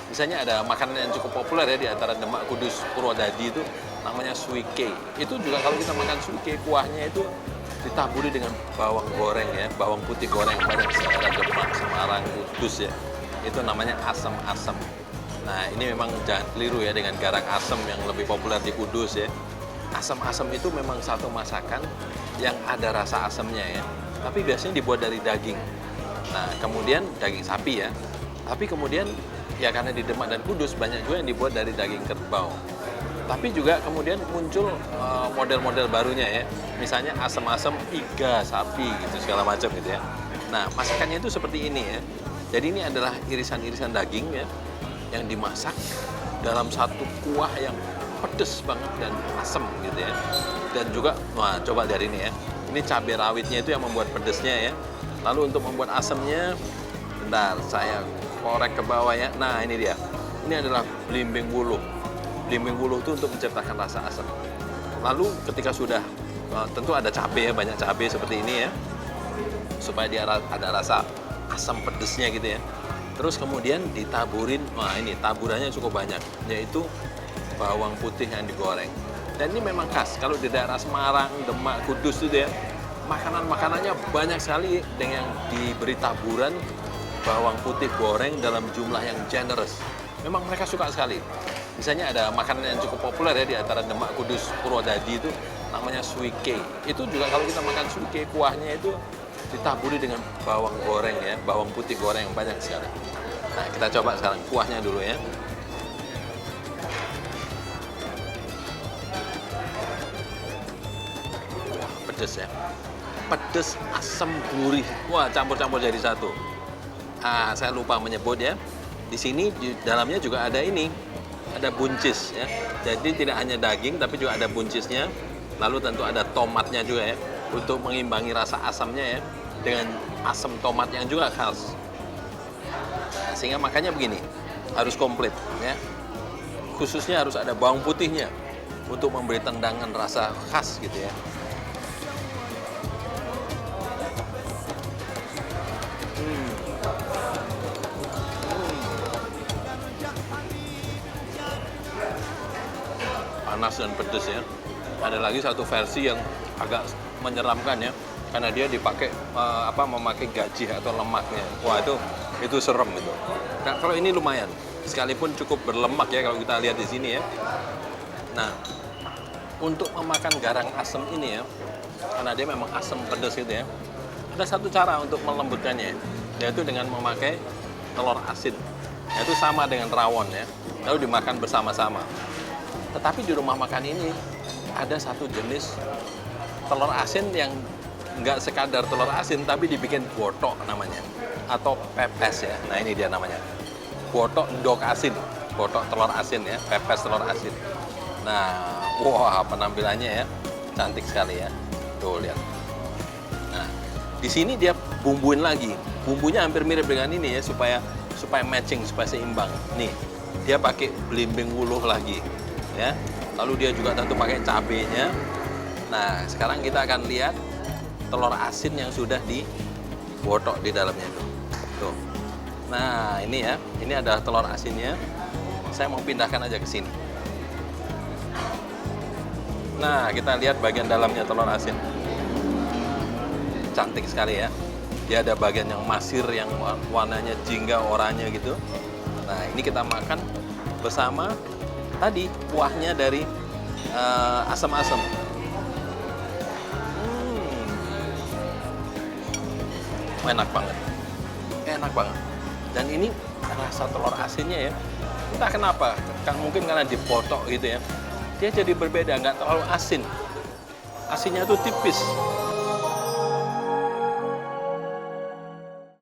Misalnya ada makanan yang cukup populer ya di antara Demak, Kudus, Purwodadi itu namanya suike. Itu juga kalau kita makan suike, kuahnya itu ditaburi dengan bawang goreng ya, bawang putih goreng banyak di daerah Demak, Semarang, Kudus ya. Itu namanya asem-asem. Nah, ini memang jangan keliru ya dengan garak asem yang lebih populer di Kudus ya. Asem-asem itu memang satu masakan yang ada rasa asemnya ya. Tapi biasanya dibuat dari daging. Nah, kemudian daging sapi ya. Tapi kemudian ya karena di Demak dan Kudus banyak juga yang dibuat dari daging kerbau. Tapi juga kemudian muncul model-model barunya ya. Misalnya asam-asam iga sapi gitu segala macam gitu ya. Nah, masakannya itu seperti ini ya. Jadi ini adalah irisan-irisan daging ya yang dimasak dalam satu kuah yang pedes banget dan asam gitu ya. Dan juga, wah coba dari ini ya. Ini cabai rawitnya itu yang membuat pedesnya ya. Lalu untuk membuat asamnya, bentar saya korek ke bawah ya. Nah ini dia. Ini adalah belimbing wuluh. Belimbing wuluh itu untuk menciptakan rasa asam. Lalu ketika sudah, tentu ada cabai ya, banyak cabai seperti ini ya. Supaya dia ada rasa asam pedesnya gitu ya. Terus kemudian ditaburin, wah ini taburannya cukup banyak, yaitu bawang putih yang digoreng. Dan ini memang khas, kalau di daerah Semarang, Demak, Kudus itu ya, makanan-makanannya banyak sekali dengan diberi taburan bawang putih goreng dalam jumlah yang generous. Memang mereka suka sekali. Misalnya ada makanan yang cukup populer ya di antara Demak, Kudus, Purwodadi itu namanya suike. Itu juga kalau kita makan suike, kuahnya itu ditaburi dengan bawang goreng ya, bawang putih goreng yang banyak sekali. Nah, kita coba sekarang kuahnya dulu ya. Wah, pedes ya. Pedes, asam, gurih. Wah, campur-campur jadi satu. Ah, saya lupa menyebut ya. Di sini di dalamnya juga ada ini, ada buncis ya. Jadi tidak hanya daging tapi juga ada buncisnya. Lalu tentu ada tomatnya juga ya untuk mengimbangi rasa asamnya ya dengan asam tomat yang juga khas. Nah, sehingga makanya begini, harus komplit ya. Khususnya harus ada bawang putihnya untuk memberi tendangan rasa khas gitu ya. Panas dan pedes ya. Ada lagi satu versi yang agak menyeramkan ya, karena dia dipakai memakai gajih atau lemaknya. Wah itu serem itu. Nah, kalau ini lumayan, sekalipun cukup berlemak ya kalau kita lihat di sini ya. Nah, untuk memakan garang asem ini ya, karena dia memang asem pedas gitu ya, ada satu cara untuk melembutkannya, yaitu dengan memakai telur asin. Itu sama dengan rawon ya, lalu dimakan bersama-sama. Tetapi di rumah makan ini ada satu jenis telur asin yang nggak sekadar telur asin, tapi dibikin botok namanya, atau pepes ya. Nah ini dia namanya, botok endog asin, botok telur asin ya, pepes telur asin. Nah, wah penampilannya ya cantik sekali ya. Tuh lihat. Nah, di sini dia bumbuin lagi, bumbunya hampir mirip dengan ini ya, supaya matching, supaya seimbang. Nih, dia pakai belimbing wuluh lagi. Ya, lalu dia juga tentu pakai cabenya. Nah, sekarang kita akan lihat telur asin yang sudah dibotok di dalamnya itu. Tuh. Nah, ini ya, ini adalah telur asinnya. Saya mau pindahkan aja ke sini. Nah, kita lihat bagian dalamnya telur asin. Cantik sekali ya. Dia ada bagian yang masir, yang warnanya jingga oranye gitu. Nah, ini kita makan bersama tadi kuahnya dari asam-asam. Enak banget, enak banget. Dan ini rasa telur asinnya ya, entah kenapa, kan mungkin karena dipotok gitu ya, dia jadi berbeda, nggak terlalu asin. Asinnya tuh tipis,